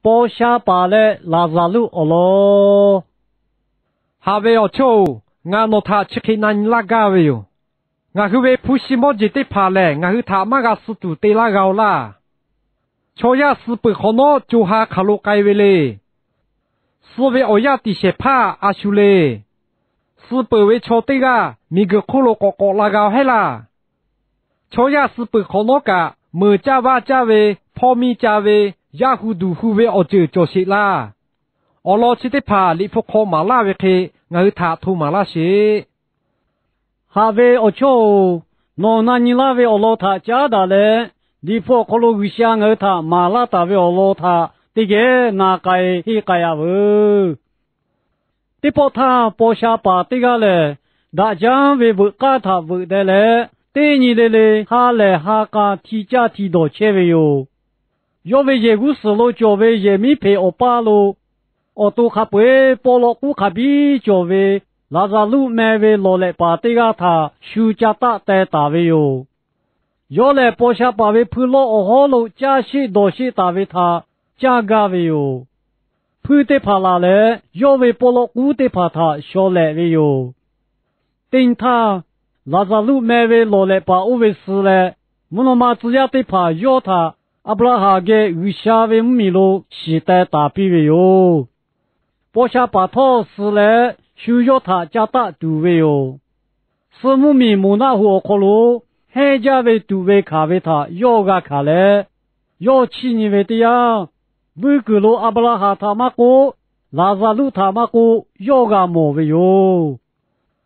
波下巴嘞拉萨路哦咯，哈维奥丘，俺诺他吃起南拉嘎维哟，俺去为普西莫吉的爬嘞，俺去他马个斯图得拉高啦，乔亚斯不可能就哈卡路盖维嘞，是为欧亚的些爬阿修嘞，是不为乔的个米个可罗个拉高嘿啦，乔亚斯不可能个么加瓦加维泡米加维。雅虎杜虎为我就是啦，我老起的爬里福考马拉维去，我他图马拉些。哈维我瞧，那你那位我老他家的嘞，里福考路为啥我他马拉大位我老他，这个哪个一个呀喂？这波他波下把这个嘞，大家为不干他为的嘞，对你的嘞，哈嘞哈个提家提到切位哟。要为业务思路，就为业米陪我巴路，我都还不会包了顾卡比，就为拉萨路买为落来把这个他休假打带打为哟。要来包下把为铺了我好路加些多些打为他加个为哟。铺的怕拉来，要为包了顾的怕他小来为哟。等他拉萨路买为落来把我为事来，木诺马只要的怕要他。阿布拉哈给乌夏为米罗时代打比为哟，波下把头是来修要他加大度为哟，是木米木那户可罗，海家为度为卡为他要个卡嘞，要起你为的呀，维格罗阿布拉哈他妈哥，拉萨路他妈哥要个么为哟，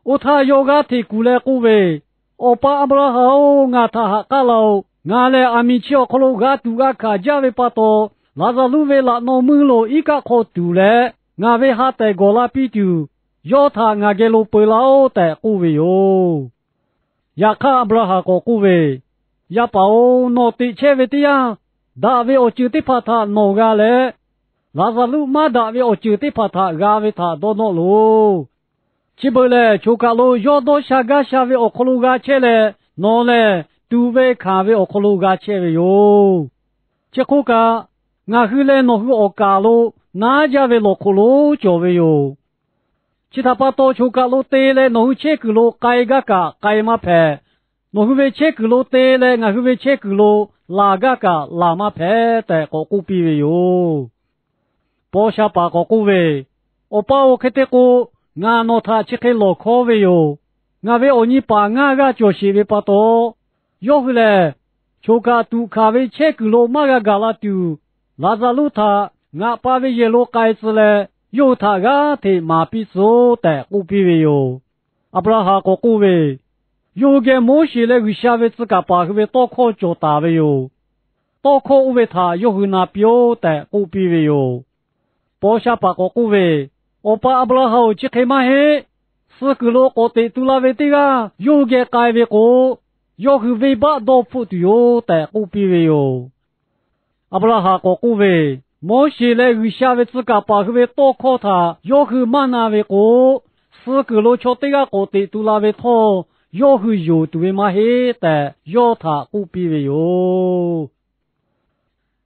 我他要个提过来过为，我把阿布拉哈哦，我他哈卡喽。俺嘞阿米切克罗嘎杜嘎卡加维巴多，拉萨路维拉诺门罗伊嘎可杜嘞，俺维哈带过拉比杜，要他俺给罗贝拉奥带古维哟，亚卡阿布拉哈个古维，亚巴欧诺蒂切维的呀，大维奥就的帕他诺嘎嘞，拉萨路马大维奥就的帕他嘎维他多诺罗，基本嘞就卡罗要多下嘎下维奥克罗嘎切嘞，诺嘞。杜维卡维奥克鲁嘎切维哟，这个个俺后来诺夫奥卡罗哪家维洛克鲁叫维哟，其他把多丘卡罗得来诺夫切克罗盖个个盖马拍，诺夫维切克罗得来俺后维切克罗拉个个拉马拍的个古比维哟，包下把个古维，我把我看得过俺诺他切克罗科维哟，俺维奥尼把俺个就是维把多。要回来，就卡杜卡维切克罗马个嘎拉丢，拉萨路他俺把维耶罗盖子嘞，有他个的马比索的古比维哟，阿布拉哈个古维，有个摩西嘞为下维自个把个维多考就打维哟，多考为他有回那标的古比维哟，包下把个古维，我把阿布拉哈去开马嘿，四个罗个的杜拉维的个，有个盖维个。要去尾巴多付的哟，在古比维哟。阿布拉哈个古维，摩西来为下位自个把个维多考他，要去马那维个，四个罗桥对个个的都拉维托，要去有对马黑的，要他古比维哟。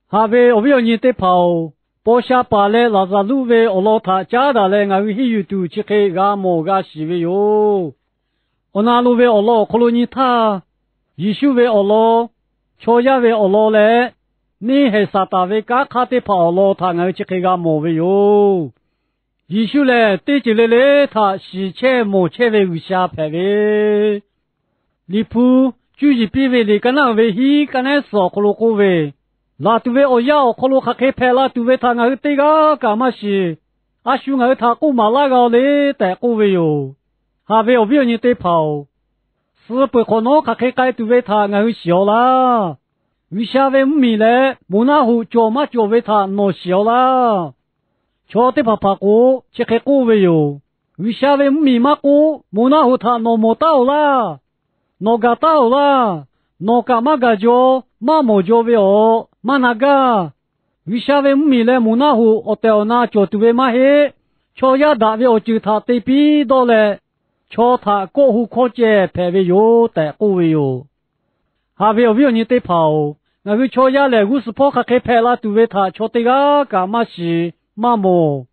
哈维我要你得跑，包下把来拉萨路维我老他家的来俺为去有都去开个莫个西维哟。我那路维我老可罗尼他。耶稣为阿拉，乔亚为阿拉嘞，你还啥大为家卡的怕阿拉他俺去开个莫为哟。耶稣嘞，对起来嘞，他西切莫切为下排为，离谱就是比为哩个那为he个那少可罗个为，拉都为我要可罗卡开排拉都为他俺对个干嘛是，阿叔俺他古马拉个嘞带个为哟，哈为我不要你对跑。是不可能卡开盖都为他俺小啦，为啥为米嘞？木那户叫嘛叫为他弄小啦？瞧的爸爸哥，这开过为哟，为啥为米嘛哥？木那户他弄没到啦，弄个到啦，弄个嘛个叫嘛没叫为哦，嘛那个？为啥为米嘞？木那户我掉那叫都为嘛嘿？瞧呀大为我就他对比到嘞。瞧他过户可接排位有带过位哟，还为你得跑，我个瞧下来，我是跑开拍了杜维他，瞧这个干嘛是嘛么？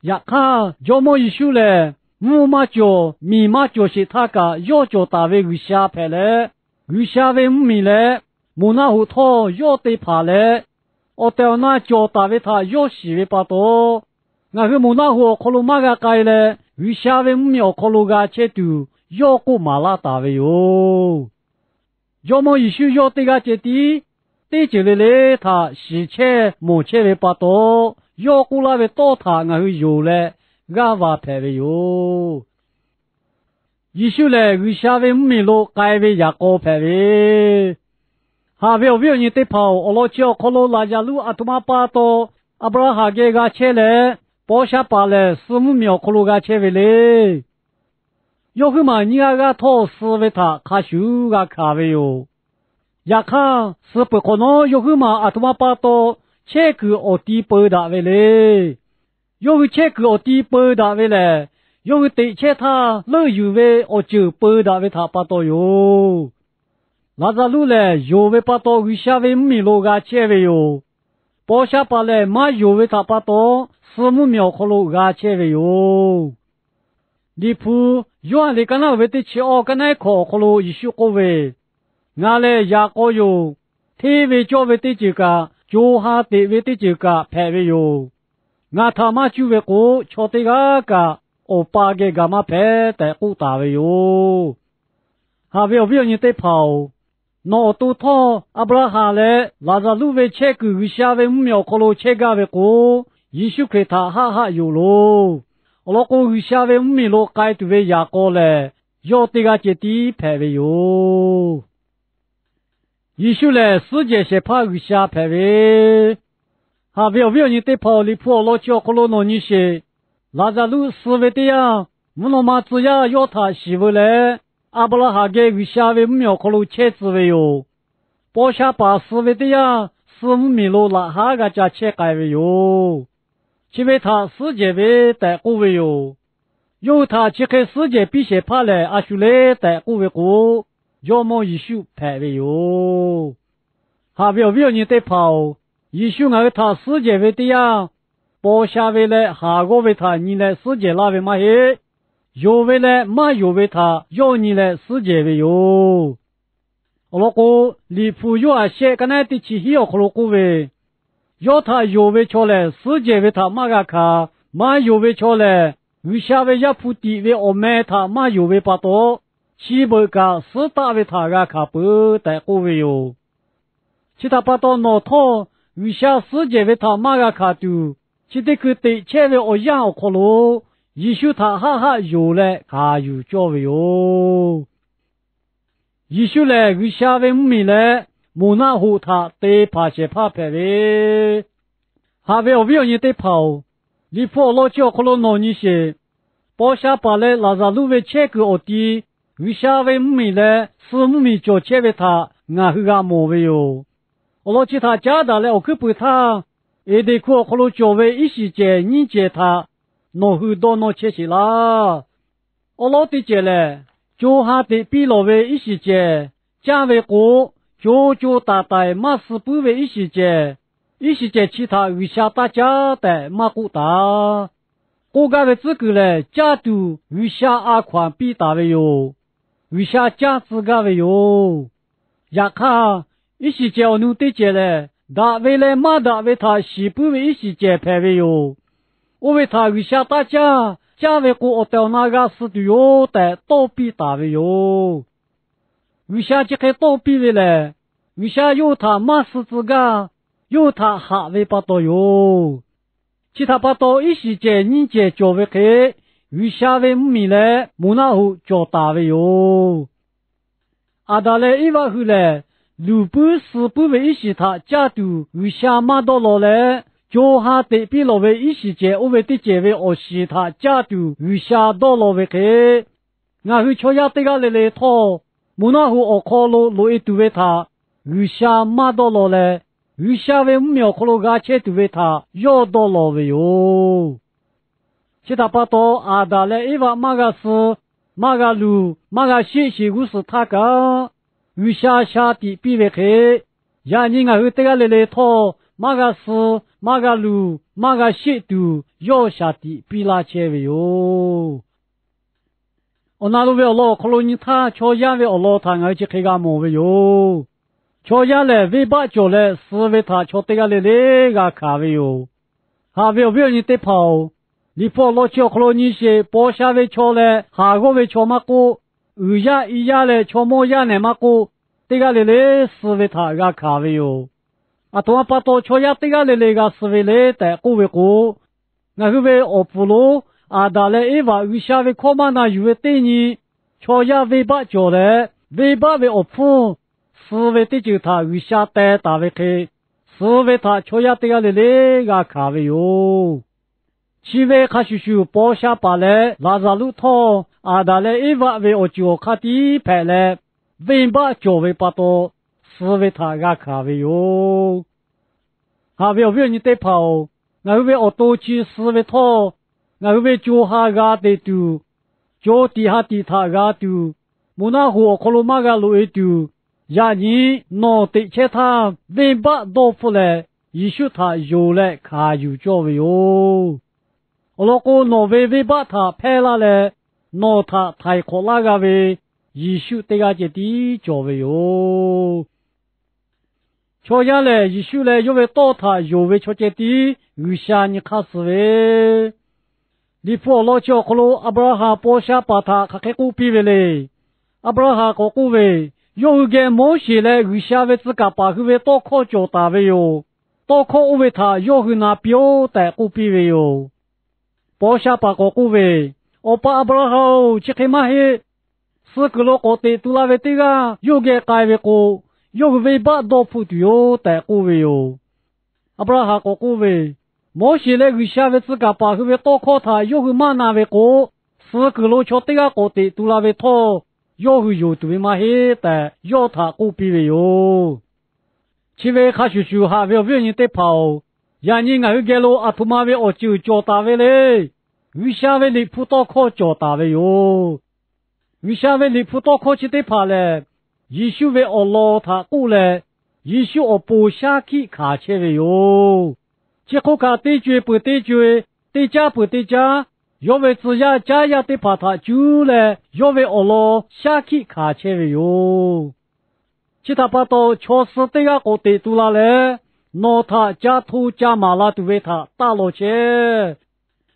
呀看，叫么一宿嘞，木马脚、米马脚是他个要脚大为个下拍嘞，个下为米嘞，木那胡头要得爬嘞，我到那脚大为他要洗为巴多，我个木那胡可鲁马个盖嘞，个下为米可鲁个切度要过马拉大为哟，要么一宿要得个接地。对这里嘞，他洗车、磨车为巴多，要过来为多他，我会有嘞，俺娃拍为有。一宿嘞，为下为米路改为牙膏拍为，哈为你得跑，我老叫可罗拉家路阿图马巴多，阿布拉哈给个车嘞，包下巴嘞，15秒可罗个车为嘞，要去嘛，你个头思维他，卡修个卡为有。呀看是不可能有个嘛阿图马巴多切个我低波的为嘞，有个切个我低波的为嘞，有个对切他乐有为我就波的为他巴多哟，那在路嘞有为巴多为下为米路个切为哟，包下巴嘞嘛有为他巴多15秒可路个切为哟，离谱，原来跟那为的切哦跟那可路一宿个为。俺嘞牙膏哟，体位教为的这个，脚下地位的这个排位哟，俺他妈就为过，瞧的个，我把个干嘛排在过大位哟，还为你得跑，那都他阿布拉哈嘞，拉着路为切个下为5秒可路切个为过，一宿给他哈哈有喽，我老公下为5秒路该对为牙膏嘞，要这个接地排位哟。一宿嘞，世界是怕个下排位，还为你得跑离破老叫可罗诺你些，拉着路思维的呀，木罗马子呀要他媳妇嘞，阿布拉哈给个下为5秒可罗切子为哟，包下把思维的呀，15米路拉哈个家切改为哟，因为他世界为带过为哟，有他切开世界必须怕嘞，阿叔嘞带过为过。要么一宿排位哟，还为你得跑，一宿我他世界为的呀，包下为来下个为他你来世界那为嘛嘿，有为来嘛有为他要你来世界为哟，我老哥离谱有啊些个那的起要可老哥为，要他有为瞧来世界为他嘛个卡，嘛有为瞧来，为下为要铺地为我买他嘛有为巴多。西北个四大为他个卡不带过为哟，其他把到脑头为下世界为他马个卡都，其他个对前为我养可罗，一宿他哈哈有嘞卡有教为哟，一宿嘞为下为米嘞，木那湖他对爬些爬排为，还为你得跑，你跑老教可罗闹你些，包下把嘞拉萨路为切个我的。为下为米嘞，15米脚切为他，俺去个莫为哟。我老其他家的嘞，我去不他，也得可可罗脚为一时间你接他，侬去到侬切起啦。我老的接嘞，脚下的比老为一时间，家为过，脚大大马是不为一时间其他为下大家的马古大。我个为这个嘞，家都为下阿宽比大为哟。为啥价值个为哟？呀看一时间我弄对接嘞，大为来马大为他西不为一时间排为哟。我为他为啥大家为过我到那个是的哟的倒闭大为哟。为啥这个倒闭为嘞？为啥有他马是这个，有他哈为不到哟？其他不到一时间你接交为开。为啥为米嘞？木那湖叫大为哟。阿达嘞一万后嘞，路不是不为一时他家都为啥马到了嘞？叫下对比了为一时间，我为的结为我是他家都为啥到了为开？俺去瞧下对个来来套，木那湖我靠路一度为他为啥马到了嘞？为啥为5秒靠路个切度为他要到了为哟？其他把到阿达嘞，一万马个是马个路马个谢谢故事他个，为下下的比为开，呀你我这个来托马个斯马个路马个西度要下地比拉切为哟。我那路为Allah可能你他乔家为Allah他而且开个么为哟。乔家来为把脚来是为他乔这个来个卡为哟。哈为你得跑。你跑老乔可能你些包下为乔来下个为乔嘛个。一家来乔么家来嘛个。这个来是为他个卡为哟。啊，多把多乔家这个来个是为来的过为过。那个为奥普罗。啊，达来一瓦为下为靠嘛那有为对你，乔家为把脚来，为把为恶普，是为的就他为下带大为开，是为他乔家这个来个卡为哟，其为卡叔叔包下把来拉扎路头，啊达来一瓦为我脚卡地排来，为把脚为把多，是为他个卡为哟，啊为你得跑，那为我多去是为头。那个为脚下个的丢，脚底下地他个丢，木那火可罗马个路一丢，呀你脑袋切他，为把多出来，也许他有来看有教为哟。我老公脑为把他拍下来，脑他太可那个为，也许这个就地教为哟。瞧下来，也许来因为到他有为瞧见地，有下你看是为。你父老教可罗阿布拉哈波下把他开开古比为嘞，阿布拉哈个古为，有个摩西来有下为自家把个为多靠脚大为哟，多靠为他有个那表带古比为哟，波下把个古为，我把阿布拉哈去开嘛嘿，是个罗个的杜拉为这个有个改为个，有个为把多铺的哟带古为哟，阿布拉哈个古为。摩西来为下为自家把个为多靠他，有个嘛那为过，是个路桥这个过的都那为拖，有个有对嘛嘿的，有他古比为哟。其为他叔叔还为你得跑，呀你俺个路阿图马为我就叫大为嘞，为下为你普多靠叫大为哟，为下为你普多靠去得跑嘞，耶稣为我老他过来，耶稣我不下去卡切为哟。结果看对决不对决，对家不对家，要为自家家也得把他救来，要为我老下去卡切为哟。其他把到确实这个我得都拿来，拿他家头家马拉都为他打落去，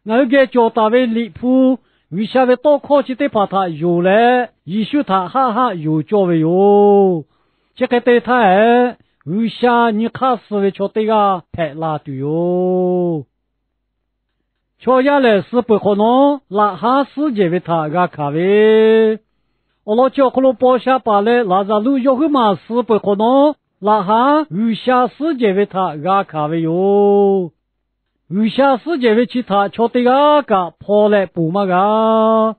那个叫他为离谱，为啥为多考起得把他有来，也许他哈哈有教为哟，这个对他哎。为啥你看是为瞧这个太拉对哟？瞧下来是不可能拉下世界为他个看为，我老叫可能包下把来拉着路有个嘛是不可能拉下为下世界为他个看为哟？为下世界为其他瞧这个跑来不嘛个？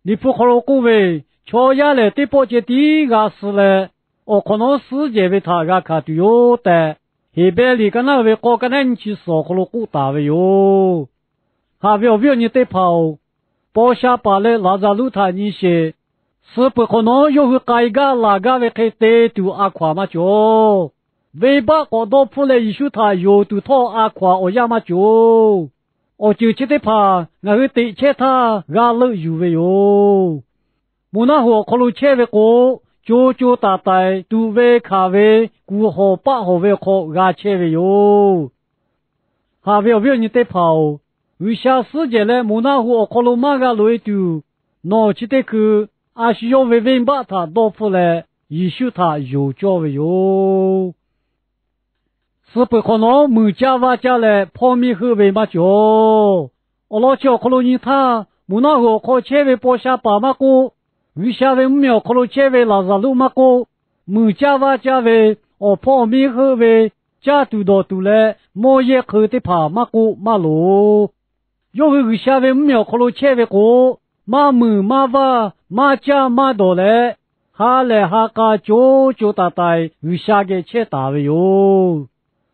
你不可能过为瞧下来对包接第一个是嘞。我可能世界为他个看对哟的，黑白里个那位高个人去说可能古大为哟，还为你得跑，包下把来拉着路他你些，是不可能有个改个哪个为开得丢阿夸嘛就，为把我多出来一说他有都套阿夸我呀嘛就，我就记得怕那个得切他阿乐有为哟，木那火可能切为过。就大大都为卡为古好八好为好阿切为哟，还为你得跑，为啥世界嘞木那户可能马个路丢，拿起得去，还需要为把他多出来，也许他有教为哟，是不可能木家娃家嘞泡面喝为嘛叫，我老叫可能你他木那户可切为包下爸妈过。为啥为苗可能切为拉萨路马个，木家娃家为我泡面喝为家都到都来，莫也喝的怕马个马路，要为啥为苗可能切为个马木马娃马家马到来，哈来哈个就大大为啥个切大为哟，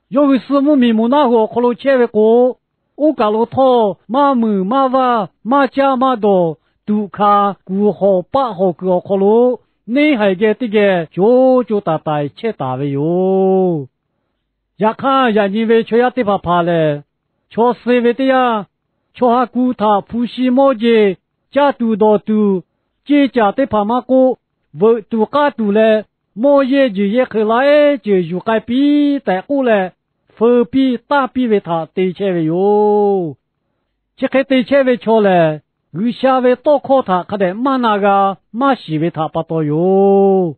要为师母面目那个可能切为个，我搞了套马木马娃马家马到。都看古好八好个可路，你还给这个就打打切打为哟。呀看呀，因为却要对怕嘞，却是为的呀，却还顾他不是么子，家度多度，这家对怕嘛个，我度家度嘞，么也就也回来就有改比在过嘞，分比大比为他对切为哟，这个对切为错嘞。有下位多考他，可得马那个马西为他不多哟。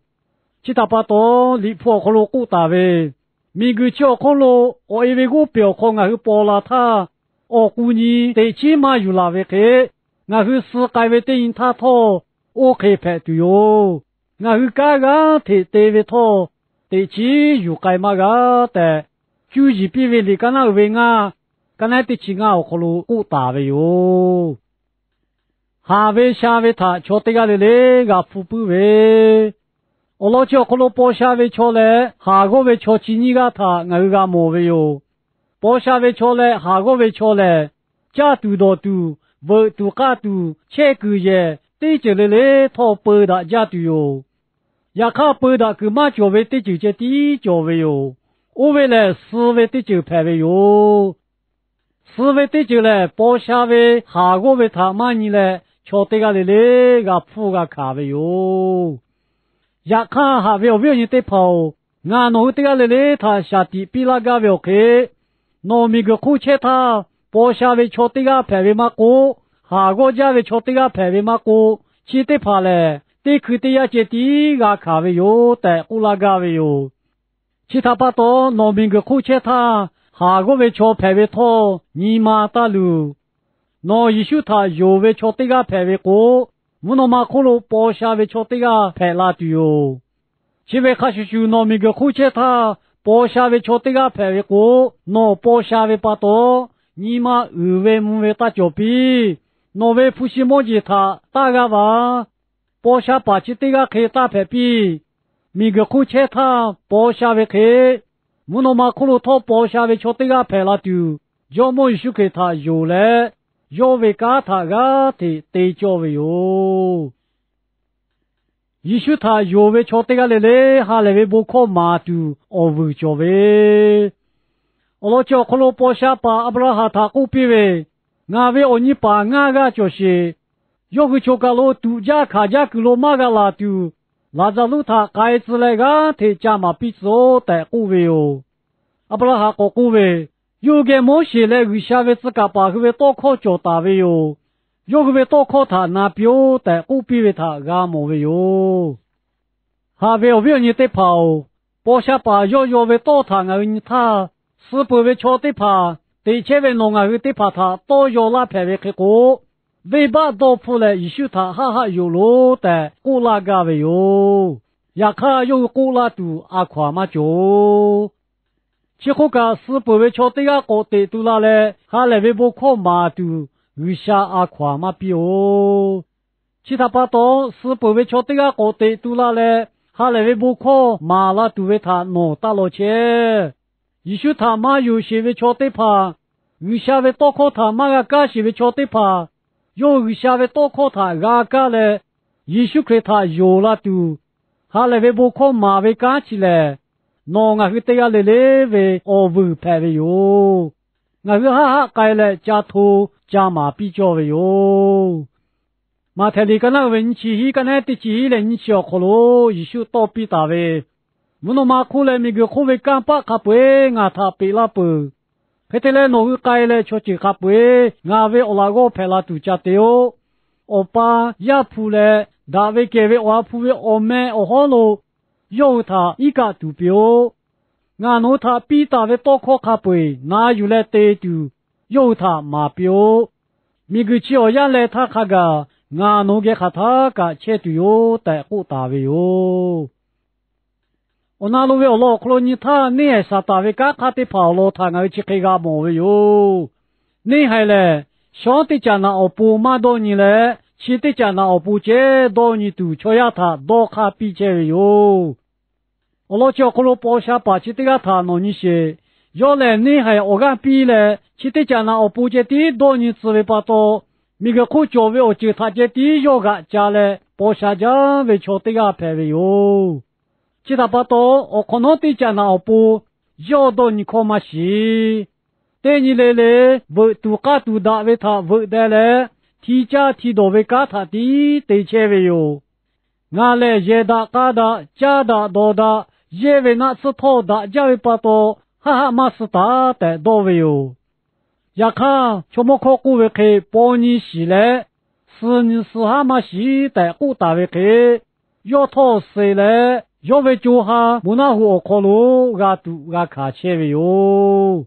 其他不多，离破可罗古大位，每个教可罗，我以为我表考我去报了他，我估计得起码有那位去，我去世界位对应他托，我可以排队哟。我去刚刚提对位托，得起有该嘛个的，就是比为你刚那位啊，刚才得起我可罗古大位哟。下位下位他瞧得个嘞个富不为，我老叫可罗包下位瞧嘞，下个位瞧起你个他我个莫为哟，包下位瞧嘞，下个位瞧嘞，家多多多，我多家多，切个嘢，对着嘞他背的家多哟，也看背的个嘛叫位对就这地叫位哟，我为了思维对就排位哟，思维对就嘞，包下位下个位他嘛你嘞。瞧得个嘞个铺个卡位哟，呀看下位位你得跑，俺弄得个嘞他下地比那个位去，农民个苦切他，包下位瞧得个排位嘛过，下个家位瞧得个排位嘛过，去得跑嘞，得去得呀接地个卡位哟，得乌拉个位哟，其他把多农民个苦切他，下个位瞧排位拖，尼玛大路。那一宿他有位瞧得个排位过，我那么可罗包下位瞧得个排拉的哟。现在开始就那么个苦切他包下位瞧得个排位过，那包下位把多，你嘛二位木位大脚皮，那位不是么子他大个吧，包下把起得个可以大排比，每个苦切他包下位去，我那么可罗他包下位瞧得个排拉的，要么一宿给他有嘞。要为家他个的对教为哟，也许他要为瞧得个嘞，哈来为不可马都，我为教为，我老叫可罗包下把阿布拉哈他古比为，俺为我你把俺个就是，要个叫个罗度假卡家个罗马个拉都，拉着路他该子来个的家嘛彼此哦的古为哟，阿布拉哈个古为。有个某些来为下位自家把个位多考叫大位哟，有个位多考他那表的古比为他个莫位哟，下位为你得跑，包下把要为多他你他，是不为瞧得怕，对前位弄得怕他多要拉排位去过，尾巴多铺来一宿他哈哈有路的古拉个位哟，也看有古拉度阿夸嘛就。其后个是不为瞧得个高得多啦嘞，还来为不可马都，余下阿夸嘛比哦。其他把多是不为瞧得个高得多啦嘞，还来为不可马拉都为他弄大了切。也许他妈有些为瞧得怕，余下为多考他妈个干些为瞧得怕，有余下为多考他阿个嘞，也许给他有了都，还来为不可马为干起来。那我去对个嘞为我不排为哟，我去哈哈改了加头加马比较为哟，马台里个那文气，个那的气嘞，你小可罗一宿到比大为，我那马苦嘞，每个苦为干巴卡不我他比拉不，他得嘞那个改嘞，确实卡不我为我那个排拉度加的哟，我把亚普嘞，大为给为我普为我妹我好喽。有他一个图标，俺弄他比大为多考卡背，哪有来对读？有他马标，每个教养来他卡个，俺弄给他个切对哟，带护大为哟。我那路为老克罗尼他你还啥大为噶卡的跑路，他俺去开个毛为哟。你还嘞，兄弟家那我不骂到你嘞。其他家那不接到你都瞧呀他多卡比切哟，我老叫可罗包下把其他个他弄你些，要来你还我干比嘞，其他家那不接的多你只为把多，每个苦教为我就他接的要个家嘞，波下家为朝对个排位哟。其他巴多我可能对家那不要到你看嘛是，对你来来不杜卡杜达为他不带来，提家提到为家他的对切位哟。俺来也打嘎打加打多打，也为那次头打加为巴多，哈哈马斯打的多位哟。也看全部考古为开半年时来，4年4哈马西的古大为开，要讨谁来，要为就哈木那户考路阿杜阿卡切为哟。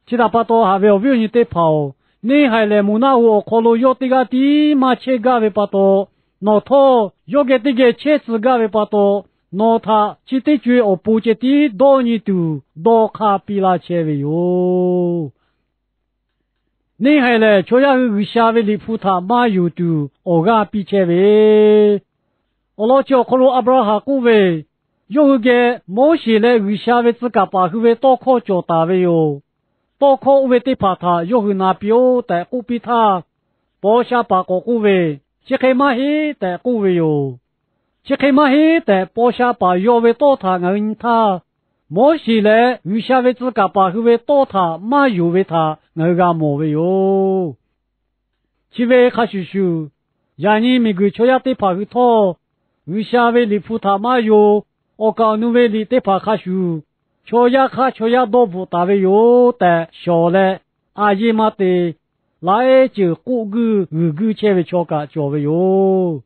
其他巴多还为为你得跑，你还来木那户考路要这个地马切个为巴多。那他要给这个车子干为巴多，那他只得觉我不觉得多你都多卡比拉车为哟。你还来就要有下为里普他马有都我个比车为，我老叫可罗阿布拉哈古为，有个某些来有下为自个把为多考叫大为哟，多考为的怕他有个那表的古比他，包下把个古为。这开马黑的古为哟，这开马黑的包下把药为多他恩他，莫西来余下为自个把为多他马有为他恩个莫为哟。其为卡叔叔，伢你每个秋亚得怕个头，余下为里普他马有，我讲努为里得怕卡叔，秋亚多不大为有的小嘞，阿姨妈的。来就古个前为敲个叫为哟，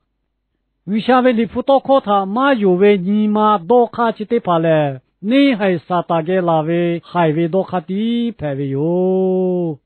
为啥为你不到考他马有为你妈多卡起得怕嘞？你还啥大个拉为还为多卡的排为哟？